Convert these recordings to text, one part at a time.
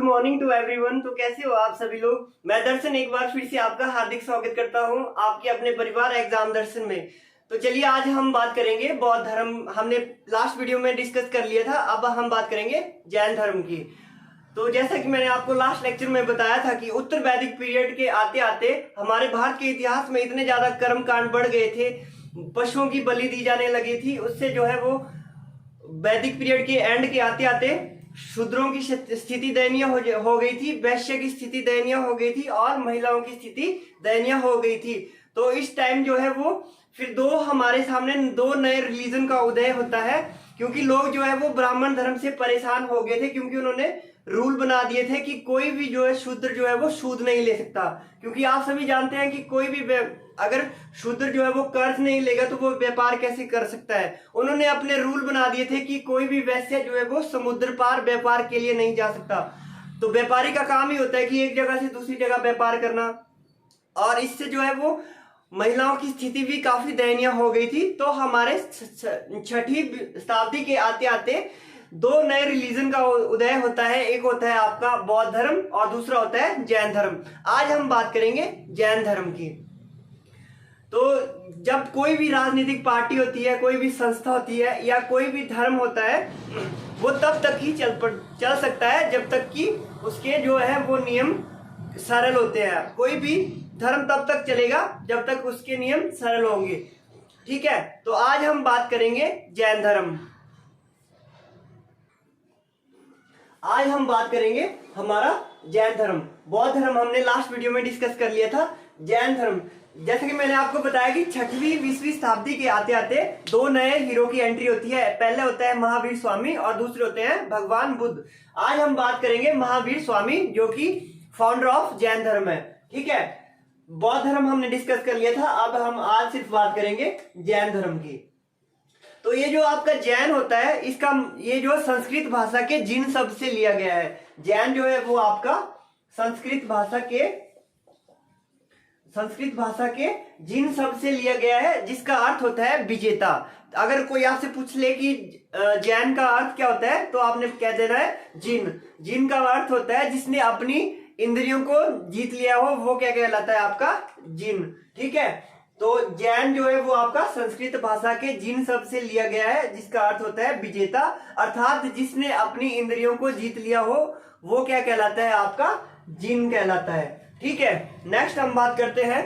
Morning to everyone. तो कैसे हो आप सभी लोग। मैं दर्शन एक बार फिर से आपका हार्दिक स्वागत करता हूं आपके अपने परिवार एग्जाम दर्शन में। तो चलिए आज हम बात करेंगे बौद्ध धर्म। हमने लास्ट वीडियो में डिस्कस कर लिया था, अब हम बात करेंगे जैन धर्म की। तो जैसा कि मैंने आपको लास्ट लेक्चर में बताया था कि उत्तर वैदिक पीरियड के आते आते हमारे भारत के इतिहास में इतने ज्यादा कर्म कांड बढ़ गए थे, पशुओं की बलि दी जाने लगी थी। उससे जो है वो वैदिक पीरियड के एंड के आते आते शूद्रों की स्थिति दयनीय हो गई थी, वैश्य की स्थिति दयनीय हो गई थी और महिलाओं की स्थिति दयनीय हो गई थी। तो इस टाइम जो है वो फिर हमारे सामने दो नए रिलीजन का उदय होता है, क्योंकि लोग जो है वो ब्राह्मण धर्म से परेशान हो गए थे, क्योंकि उन्होंने रूल बना दिए थे कि कोई भी जो है शूद्र जो है वो सूद नहीं ले सकता। क्योंकि आप सभी जानते हैं कि कोई भी अगर शूद्र जो है वो कर्ज नहीं लेगा तो वो व्यापार कैसे कर सकता है। उन्होंने अपने रूल बना दिए थे कि कोई भी वैश्य जो है वो समुद्र पार व्यापार के लिए नहीं जा सकता। तो व्यापारी का काम ही होता है कि एक जगह से दूसरी जगह व्यापार करना, और इससे जो है वो महिलाओं की स्थिति भी काफी दयनीय हो गई थी। तो हमारे छठी शताब्दी के आते आते दो नए रिलीजन का उदय होता है। एक होता है आपका बौद्ध धर्म और दूसरा होता है जैन धर्म। आज हम बात करेंगे जैन धर्म की। तो जब कोई भी राजनीतिक पार्टी होती है, कोई भी संस्था होती है या कोई भी धर्म होता है, वो तब तक ही चल सकता है जब तक कि उसके जो है वो नियम सरल होते हैं। कोई भी धर्म तब तक चलेगा जब तक उसके नियम सरल होंगे। ठीक है, तो आज हम बात करेंगे जैन धर्म। आज हम बात करेंगे हमारा जैन धर्म। बौद्ध धर्म हमने लास्ट वीडियो में डिस्कस कर लिया था। जैन धर्म, जैसे कि मैंने आपको बताया कि 6वीं 20वीं शताब्दी के आते आते दो नए हीरो की एंट्री होती है। पहले होता है महावीर स्वामी और दूसरे होते हैं भगवान बुद्ध। आज हम बात करेंगे महावीर स्वामी, जो कि फाउंडर ऑफ जैन धर्म है। ठीक है, बौद्ध धर्म हमने डिस्कस कर लिया था, अब हम आज सिर्फ बात करेंगे जैन धर्म की। तो ये जो आपका जैन होता है, इसका ये जो संस्कृत भाषा के जिन शब्द से लिया गया है। जैन जो है वो आपका संस्कृत भाषा के जिन शब्द से लिया गया है, जिसका अर्थ होता है विजेता। अगर कोई आपसे पूछ ले कि जैन का अर्थ क्या होता है, तो आपने कह देना है जिन। जिन का अर्थ होता है जिसने अपनी इंद्रियों को जीत लिया हो, वो क्या कहलाता है आपका जिन। ठीक है, तो जैन जो है वो आपका संस्कृत भाषा के जिन शब्द से लिया गया है, जिसका अर्थ होता है विजेता, अर्थात जिसने अपनी इंद्रियों को जीत लिया हो वो क्या कहलाता है आपका जिन कहलाता है। ठीक है, नेक्स्ट हम बात करते हैं।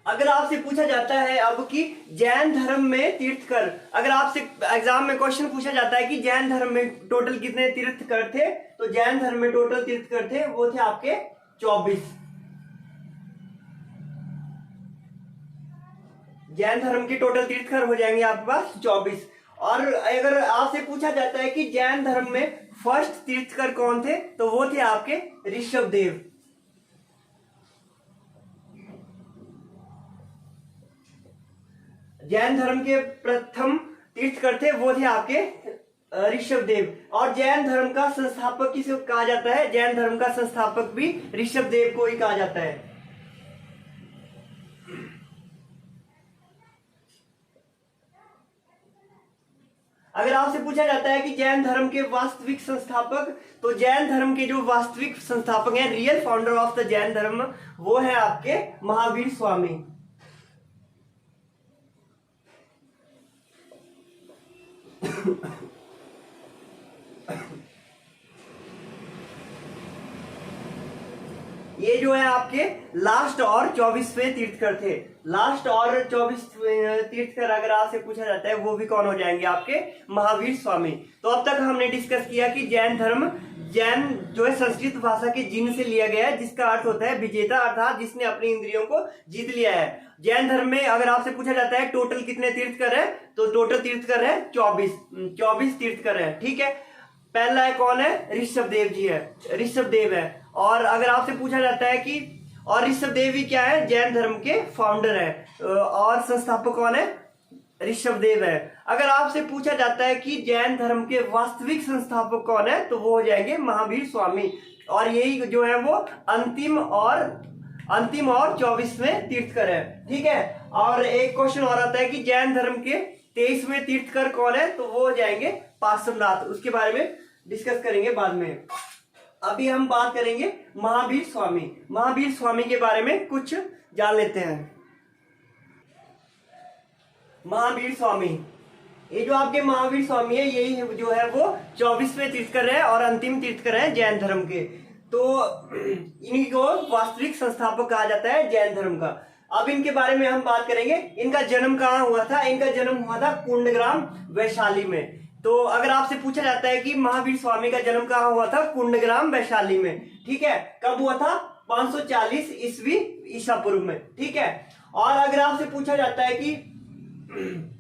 अगर आपसे पूछा जाता है अब कि जैन धर्म में तीर्थकर, अगर आपसे एग्जाम में क्वेश्चन पूछा जाता है कि जैन धर्म में टोटल कितने तीर्थकर थे, तो जैन धर्म में टोटल तीर्थकर थे वो थे आपके 24। जैन धर्म के टोटल तीर्थकर हो जाएंगे आपके पास 24। और अगर आपसे पूछा जाता है कि जैन धर्म में फर्स्ट तीर्थकर कौन थे, तो वो थे आपके ऋषभदेव। जैन धर्म के प्रथम तीर्थकर थे वो थे आपके ऋषभदेव। और जैन धर्म का संस्थापक किसे कहा जाता है? जैन धर्म का संस्थापक भी ऋषभदेव को ही कहा जाता है। अगर आपसे पूछा जाता है कि जैन धर्म के वास्तविक संस्थापक, तो जैन धर्म के जो वास्तविक संस्थापक हैं, real founder of the Jain धर्म, वो है आपके महावीर स्वामी। ये जो है आपके लास्ट और 24वें तीर्थकर थे। लास्ट और 24वें तीर्थकर अगर आपसे पूछा जाता है वो भी कौन हो जाएंगे? आपके महावीर स्वामी। तो अब तक हमने डिस्कस किया कि जैन धर्म, जैन जो है संस्कृत भाषा के जिन से लिया गया है, जिसका अर्थ होता है विजेता, अर्थात जिसने अपनी इंद्रियों को जीत लिया है। जैन धर्म में अगर आपसे पूछा जाता है टोटल कितने तीर्थकर है, तो टोटल तीर्थकर है 24 तीर्थकर है। ठीक है, पहला है कौन है? ऋषभदेव जी है, ऋषभदेव है। और अगर आपसे पूछा जाता है कि और ऋषभदेव ही क्या है? जैन धर्म के फाउंडर है। और संस्थापक कौन है? ऋषभदेव है। अगर आपसे पूछा जाता है कि जैन धर्म के वास्तविक संस्थापक कौन है, तो वो हो जाएंगे महावीर स्वामी। और यही जो है वो अंतिम और 24वें तीर्थकर है। ठीक है, और एक क्वेश्चन और आता है कि जैन धर्म के 23वें तीर्थकर कौन है, तो वो हो जाएंगे पार्श्वनाथ। उसके बारे में डिस्कस करेंगे बाद में। अभी हम बात करेंगे महावीर स्वामी। महावीर स्वामी के बारे में कुछ जान लेते हैं। महावीर स्वामी, ये जो आपके महावीर स्वामी है, यही जो है वो 24वें तीर्थकर है और अंतिम तीर्थकर है जैन धर्म के। तो इन्हीं को वास्तविक संस्थापक कहा जाता है जैन धर्म का। अब इनके बारे में हम बात करेंगे। इनका जन्म कहाँ हुआ था? इनका जन्म हुआ था कुंडग्राम वैशाली में। तो अगर आपसे पूछा जाता है कि महावीर स्वामी का जन्म कहाँ हुआ था? कुंडग्राम वैशाली में। ठीक है, कब हुआ था? 540 ईस्वी ईसा पूर्व में। ठीक है, और अगर आपसे पूछा जाता है कि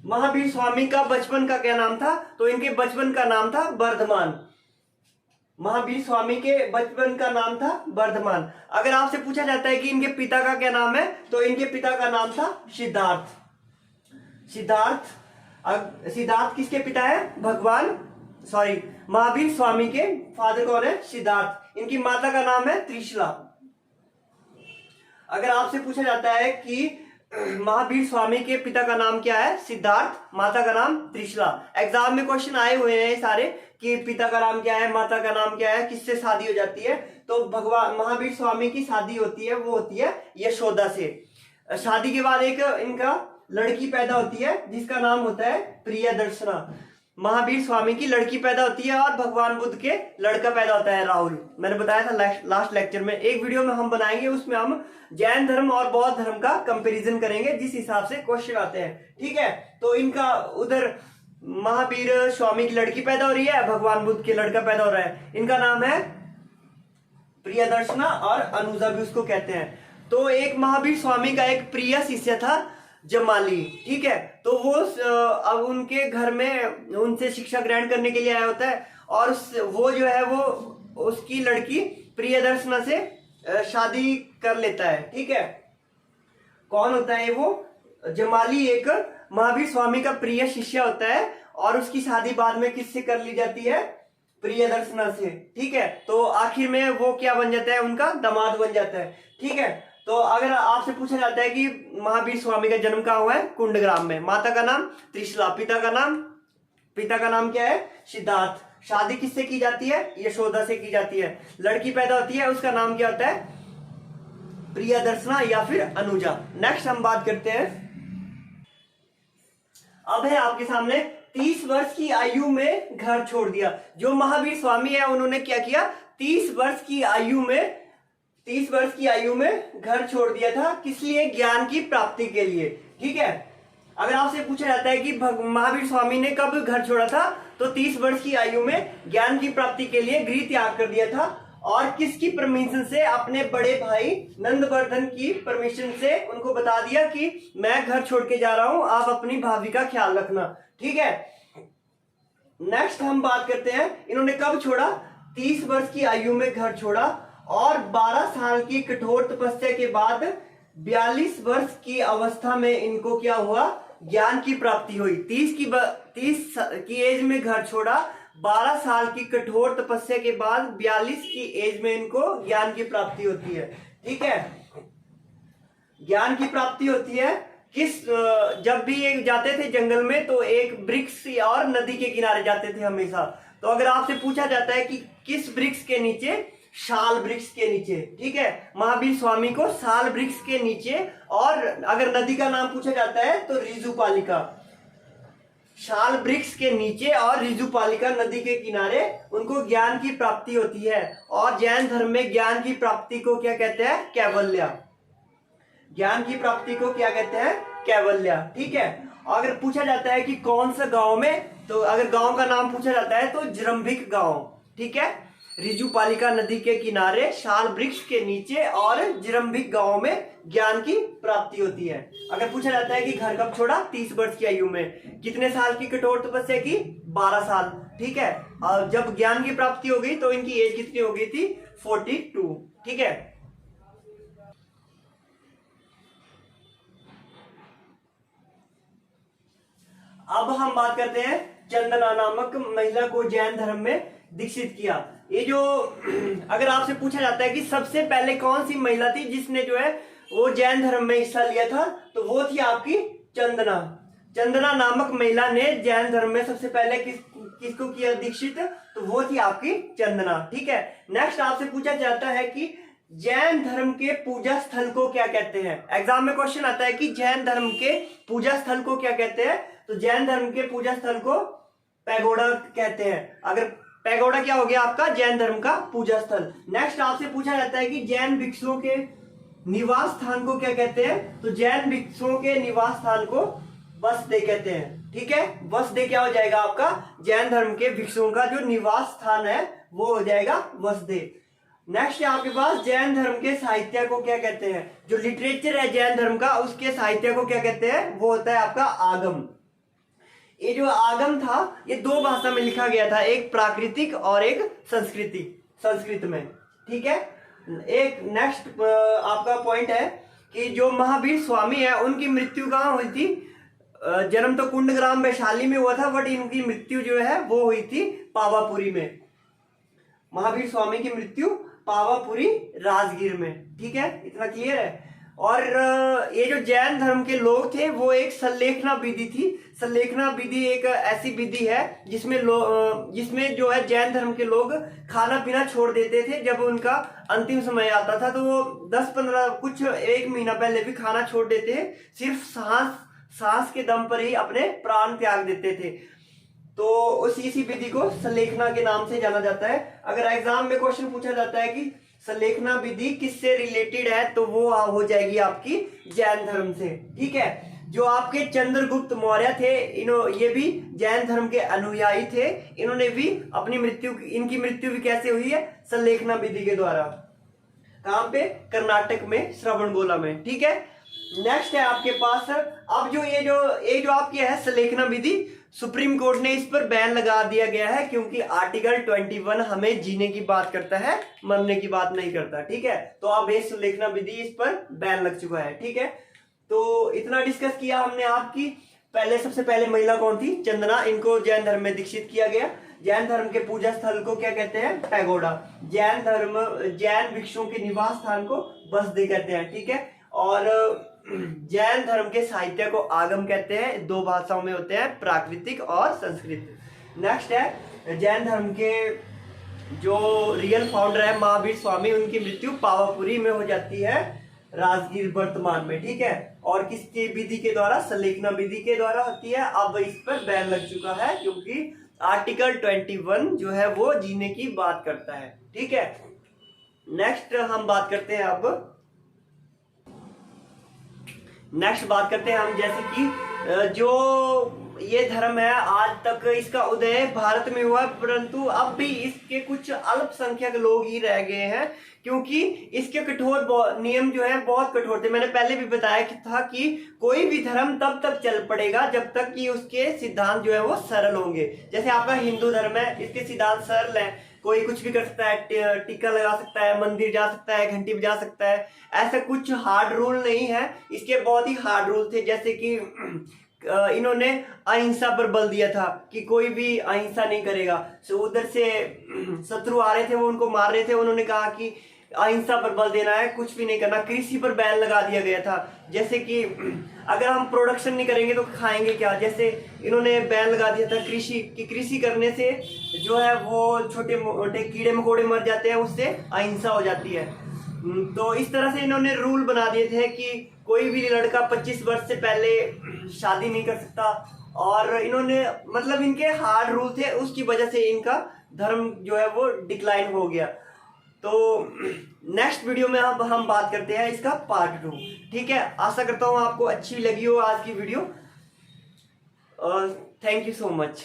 महावीर स्वामी का बचपन का क्या नाम था, तो इनके बचपन का नाम था वर्धमान। महावीर स्वामी के बचपन का नाम था वर्धमान। अगर आपसे पूछा जाता है कि इनके पिता का क्या नाम है, तो इनके पिता का नाम था सिद्धार्थ। सिद्धार्थ किसके पिता है? महावीर स्वामी के फादर कौन है? सिद्धार्थ। इनकी माता का नाम है त्रिशला। अगर आपसे पूछा जाता है कि महावीर स्वामी के पिता का नाम क्या है? सिद्धार्थ, माता का नाम त्रिशला। एग्जाम में क्वेश्चन आए हुए हैं सारे कि पिता का नाम क्या है, माता का नाम क्या है, किससे शादी हो जाती है। तो भगवान महावीर स्वामी की शादी होती है, वो होती है यशोदा से। शादी के बाद एक इनका लड़की पैदा होती है जिसका नाम होता है प्रियदर्शना। महावीर स्वामी की लड़की पैदा होती है और भगवान बुद्ध के लड़का पैदा होता है राहुल। मैंने बताया था लास्ट लेक्चर में। एक वीडियो में हम बनाएंगे, उसमें हम जैन धर्म और बौद्ध धर्म का कंपैरिजन करेंगे जिस हिसाब से क्वेश्चन आते हैं। ठीक है, तो इनका उधर महावीर स्वामी की लड़की पैदा हो रही है, भगवान बुद्ध के लड़का पैदा हो रहा है। इनका नाम है प्रियदर्शना और अनुजा भी उसको कहते हैं। तो एक महावीर स्वामी का एक प्रिय शिष्य था जमाली। ठीक है, तो वो अब उनके घर में उनसे शिक्षा ग्रहण करने के लिए आया होता है और वो जो है वो उसकी लड़की प्रियदर्शना से शादी कर लेता है। ठीक है, कौन होता है वो? जमाली एक महावीर स्वामी का प्रिय शिष्य होता है और उसकी शादी बाद में किससे कर ली जाती है? प्रियदर्शना से। ठीक है, तो आखिर में वो क्या बन जाता है? उनका दामाद बन जाता है। ठीक है, तो अगर आपसे पूछा जाता है कि महावीर स्वामी का जन्म कहाँ हुआ है? कुंडग्राम में। माता का नाम त्रिशला, पिता का नाम क्या है? सिद्धार्थ। शादी किससे की जाती है? यशोदा से की जाती है। लड़की पैदा होती है, उसका नाम क्या होता है? प्रियदर्शना या फिर अनुजा। नेक्स्ट हम बात करते हैं। अब है आपके सामने 30 वर्ष की आयु में घर छोड़ दिया। जो महावीर स्वामी है उन्होंने क्या किया? 30 वर्ष की आयु में घर छोड़ दिया था। किस लिए? ज्ञान की प्राप्ति के लिए। ठीक है, अगर आपसे पूछा जाता है कि महावीर स्वामी ने कब घर छोड़ा था, तो 30 वर्ष की आयु में ज्ञान की प्राप्ति के लिए गृह त्याग कर दिया था। और किसकी परमिशन से? अपने बड़े भाई नंदवर्धन की परमिशन से उनको बता दिया कि मैं घर छोड़ के जा रहा हूं, आप अपनी भाभी का ख्याल रखना। ठीक है, नेक्स्ट हम बात करते हैं इन्होंने कब छोड़ा? 30 वर्ष की आयु में घर छोड़ा और 12 साल की कठोर तपस्या के बाद 42 वर्ष की अवस्था में इनको क्या हुआ? ज्ञान की प्राप्ति हुई। 30 की एज में घर छोड़ा, 12 साल की कठोर तपस्या के बाद 42 की एज में इनको ज्ञान की प्राप्ति होती है। ठीक है, ज्ञान की प्राप्ति होती है जब भी ये जाते थे जंगल में तो एक वृक्ष और नदी के किनारे जाते थे हमेशा। तो अगर आपसे पूछा जाता है कि किस वृक्ष के नीचे? शाल वृक्ष के नीचे। ठीक है, महावीर स्वामी को शाल वृक्ष के नीचे। और अगर नदी का नाम पूछा जाता है तो रिजुपालिका। शाल वृक्ष के नीचे और रिजुपालिका नदी के किनारे उनको ज्ञान की प्राप्ति होती है। और जैन धर्म में ज्ञान की प्राप्ति को क्या कहते हैं? कैवल्य। ज्ञान की प्राप्ति को क्या कहते हैं? कैवल्य। ठीक है, अगर पूछा जाता है कि कौन सा गांव में, तो अगर गांव का नाम पूछा जाता है तो जरंभिक गांव। ठीक है, रिजुपालिका नदी के किनारे शाल वृक्ष के नीचे और जरंभिक गांव में ज्ञान की प्राप्ति होती है। अगर पूछा जाता है कि घर कब छोड़ा? 30 वर्ष की आयु में। कितने साल की कठोर तपस्या की? 12 साल। ठीक है, और जब ज्ञान की प्राप्ति हो गई तो इनकी एज कितनी हो गई थी? 42। ठीक है, अब हम बात करते हैं चंदना नामक महिला को जैन धर्म में दीक्षित किया। ये जो अगर आपसे पूछा जाता है कि सबसे पहले कौन सी महिला थी जिसने जो है वो जैन धर्म में हिस्सा लिया था, तो वो थी आपकी चंदना। चंदना नामक महिला ने जैन धर्म में सबसे पहले किसको किया दीक्षित? तो वो थी आपकी चंदना। ठीक है, नेक्स्ट आपसे पूछा जाता है कि जैन धर्म के पूजा स्थल को क्या कहते हैं। एग्जाम में क्वेश्चन आता है कि जैन धर्म के पूजा स्थल को क्या कहते हैं। तो जैन धर्म के पूजा स्थल को पैगोडा कहते हैं। अगर पैगोडा क्या हो गया आपका जैन धर्म का पूजा स्थल। नेक्स्ट आपसे पूछा जाता है कि जैन भिक्षुओं के निवास स्थान को क्या कहते हैं। तो जैन भिक्षुओं के निवास स्थान को वसदे कहते हैं। ठीक है, वसदे क्या हो जाएगा आपका जैन धर्म के भिक्षुओं का जो निवास स्थान है वो हो जाएगा वसदे। नेक्स्ट है आपके पास जैन धर्म के साहित्य को क्या कहते हैं। जो लिटरेचर है जैन धर्म का उसके साहित्य को क्या कहते हैं, वो होता है आपका आगम। ये जो आगम था ये दो भाषा में लिखा गया था, एक प्राकृतिक और एक संस्कृत में। ठीक है, एक नेक्स्ट आपका पॉइंट है कि जो महावीर स्वामी है उनकी मृत्यु कहाँ हुई थी। जन्म तो कुंडग्राम वैशाली में हुआ था, बट इनकी मृत्यु जो है वो हुई थी पावापुरी में। महावीर स्वामी की मृत्यु पावापुरी राजगीर में। ठीक है, इतना क्लियर है। और ये जो जैन धर्म के लोग थे वो एक संलेखना विधि थी। संलेखना विधि एक ऐसी विधि है जिसमें जो है जैन धर्म के लोग खाना पीना छोड़ देते थे। जब उनका अंतिम समय आता था तो वो 10-15 कुछ एक महीना पहले भी खाना छोड़ देते थे, सिर्फ सांस के दम पर ही अपने प्राण त्याग देते थे। तो इसी विधि को संलेखना के नाम से जाना जाता है। अगर एग्जाम में क्वेश्चन पूछा जाता है कि संलेखना विधि किससे रिलेटेड है तो वो हो जाएगी आपकी जैन धर्म से। ठीक है, जो आपके चंद्रगुप्त मौर्य थे ये भी जैन धर्म के अनुयायी थे। इन्होंने भी इनकी मृत्यु भी कैसे हुई है, संलेखना विधि के द्वारा। कहां पे, कर्नाटक में श्रवणबेला में। ठीक है, नेक्स्ट है आपके पास अब ये जो आपकी है संलेखना विधि, सुप्रीम कोर्ट ने इस पर बैन लगा दिया गया है क्योंकि आर्टिकल 21 हमें जीने की बात करता है, मरने की बात नहीं करता। ठीक है, तो अब ये संलेखना विधि इस पर बैन लग चुका है। ठीक है, तो इतना डिस्कस किया हमने आपकी। सबसे पहले महिला कौन थी, चंदना। इनको जैन धर्म में दीक्षित किया गया। जैन धर्म के पूजा स्थल को क्या कहते हैं, पैगोडा। जैन भिक्षुओं के निवास स्थान को वसदे कहते हैं। ठीक है, और जैन धर्म के साहित्य को आगम कहते हैं। दो भाषाओं में होते हैं, प्राकृतिक और संस्कृत। नेक्स्ट है जैन धर्म के जो रियल फाउंडर है महावीर स्वामी, उनकी मृत्यु पावापुरी में हो जाती है राजगीर वर्तमान में। ठीक है, और किसकी विधि के द्वारा, संलेखना विधि के द्वारा होती है। अब इस पर बैन लग चुका है क्योंकि आर्टिकल 21 जो है वो जीने की बात करता है। ठीक है, नेक्स्ट हम बात करते हैं हम जैसे कि जो ये धर्म है आज तक इसका उदय भारत में हुआ, परंतु अब भी इसके कुछ अल्पसंख्यक लोग ही रह गए हैं क्योंकि इसके कठोर नियम जो है बहुत कठोर थे। मैंने पहले भी बताया था कि कोई भी धर्म तब तक चल पड़ेगा जब तक कि उसके सिद्धांत जो है वो सरल होंगे। जैसे आपका हिंदू धर्म है, इसके सिद्धांत सरल है, कोई कुछ भी कर सकता है, टीका लगा सकता है, मंदिर जा सकता है, घंटी बजा सकता है। ऐसा कुछ हार्ड रूल नहीं है, इसके बहुत ही हार्ड रूल थे। जैसे कि इन्होंने अहिंसा पर बल दिया था कि कोई भी अहिंसा नहीं करेगा। सो उधर से शत्रु आ रहे थे, वो उनको मार रहे थे, उन्होंने कहा कि अहिंसा पर बल देना है, कुछ भी नहीं करना। कृषि पर बैन लगा दिया गया था, जैसे कि अगर हम प्रोडक्शन नहीं करेंगे तो खाएंगे क्या। जैसे इन्होंने बैन लगा दिया था कृषि करने से जो है वो छोटे मोटे कीड़े मकोड़े मर जाते हैं, उससे अहिंसा हो जाती है। तो इस तरह से इन्होंने रूल बना दिए थे कि कोई भी लड़का 25 वर्ष से पहले शादी नहीं कर सकता। और इन्होंने मतलब इनके हार्ड रूल थे, उसकी वजह से इनका धर्म जो है वो डिक्लाइन हो गया। तो नेक्स्ट वीडियो में अब हम बात करते हैं इसका पार्ट 2। ठीक है, आशा करता हूँ आपको अच्छी लगी हो आज की video. Thank you so much.